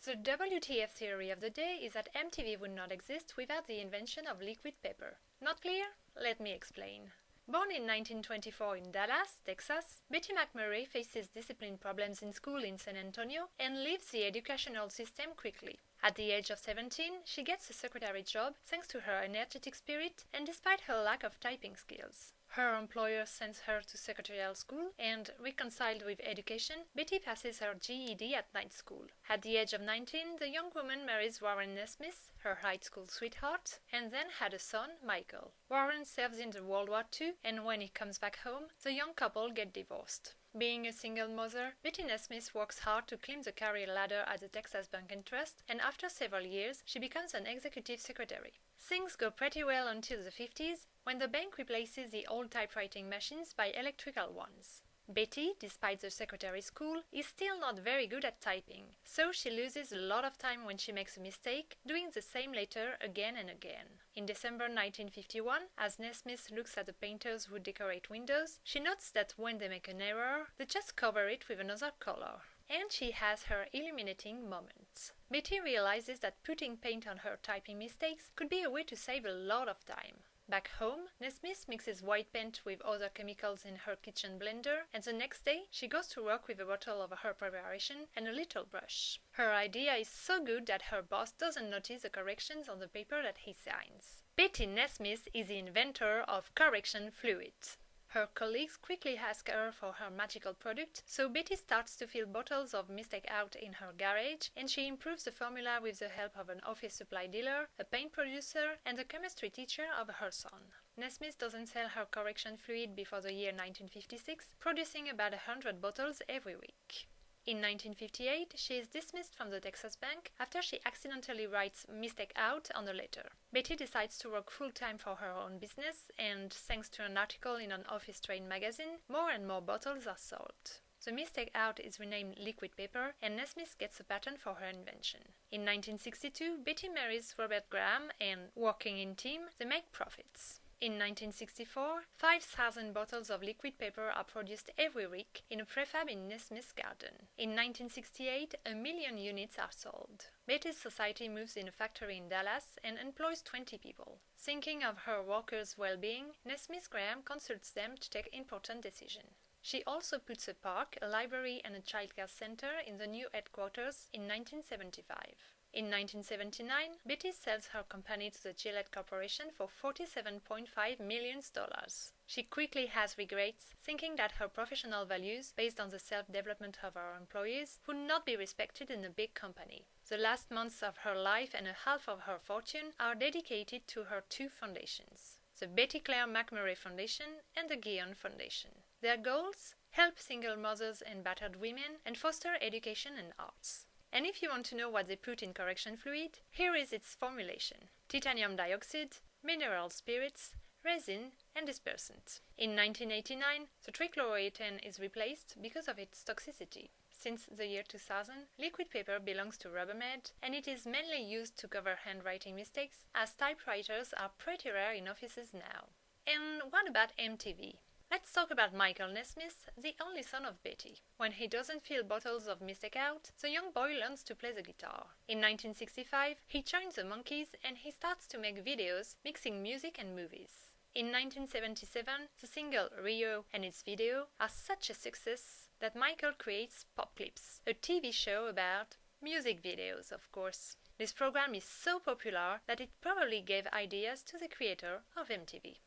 The WTF theory of the day is that MTV would not exist without the invention of liquid paper. Not clear? Let me explain. Born in 1924 in Dallas, Texas, Bette McMurray faces discipline problems in school in San Antonio and leaves the educational system quickly. At the age of 17, she gets a secretary job thanks to her energetic spirit and despite her lack of typing skills. Her employer sends her to secretarial school and, reconciled with education, Bette passes her GED at night school. At the age of 19, the young woman marries Warren Nesmith, her high school sweetheart, and then had a son, Michael. Warren serves in the World War II, and when he comes back home, the young couple get divorced. Being a single mother, Bette Nesmith works hard to climb the career ladder at the Texas Bank and Trust, and after several years, she becomes an executive secretary. Things go pretty well until the 50s, when the bank replaces the old typewriting machines by electrical ones. Bette, despite the secretary school, is still not very good at typing, so she loses a lot of time when she makes a mistake, doing the same letter again and again. In December 1951, as Nesmith looks at the painters who decorate windows, she notes that when they make an error, they just cover it with another color. And she has her illuminating moment. Bette realizes that putting paint on her typing mistakes could be a way to save a lot of time. Back home, Nesmith mixes white paint with other chemicals in her kitchen blender, and the next day she goes to work with a bottle of her preparation and a little brush. Her idea is so good that her boss doesn't notice the corrections on the paper that he signs. Bette Nesmith is the inventor of correction fluid. Her colleagues quickly ask her for her magical product, so Bette starts to fill bottles of mistake out in her garage, and she improves the formula with the help of an office supply dealer, a paint producer, and the chemistry teacher of her son. Nesmith doesn't sell her correction fluid before the year 1956, producing about 100 bottles every week. In 1958, she is dismissed from the Texas Bank after she accidentally writes mistake out on a letter. Bette decides to work full-time for her own business, and thanks to an article in an office trade magazine, more and more bottles are sold. The mistake out is renamed liquid paper, and Nesmith gets a patent for her invention. In 1962, Bette marries Robert Graham, and, working in team, they make profits. In 1964, 5,000 bottles of liquid paper are produced every week in a prefab in Nesmith's garden. In 1968, 1 million units are sold. Bette's society moves in a factory in Dallas and employs 20 people. Thinking of her workers' well-being, Nesmith Graham consults them to take important decisions. She also puts a park, a library and a childcare center in the new headquarters in 1975. In 1979, Bette sells her company to the Gillette Corporation for $47.5 million. She quickly has regrets, thinking that her professional values, based on the self-development of her employees, would not be respected in a big company. The last months of her life and a half of her fortune are dedicated to her two foundations, the Betty Claire McMurray Foundation and the Guion Foundation. Their goals? Help single mothers and battered women and foster education and arts. And if you want to know what they put in correction fluid, here is its formulation: titanium dioxide, mineral spirits, resin, and dispersant. In 1989, the trichloroethane is replaced because of its toxicity. Since the year 2000, liquid paper belongs to Rubbermaid, and it is mainly used to cover handwriting mistakes, as typewriters are pretty rare in offices now. And what about MTV? Let's talk about Michael Nesmith, the only son of Bette. When he doesn't fill bottles of mistake out, the young boy learns to play the guitar. In 1965, he joins the Monkees and he starts to make videos mixing music and movies. In 1977, the single Rio and its video are such a success that Michael creates Pop Clips, a TV show about music videos, of course. This program is so popular that it probably gave ideas to the creator of MTV.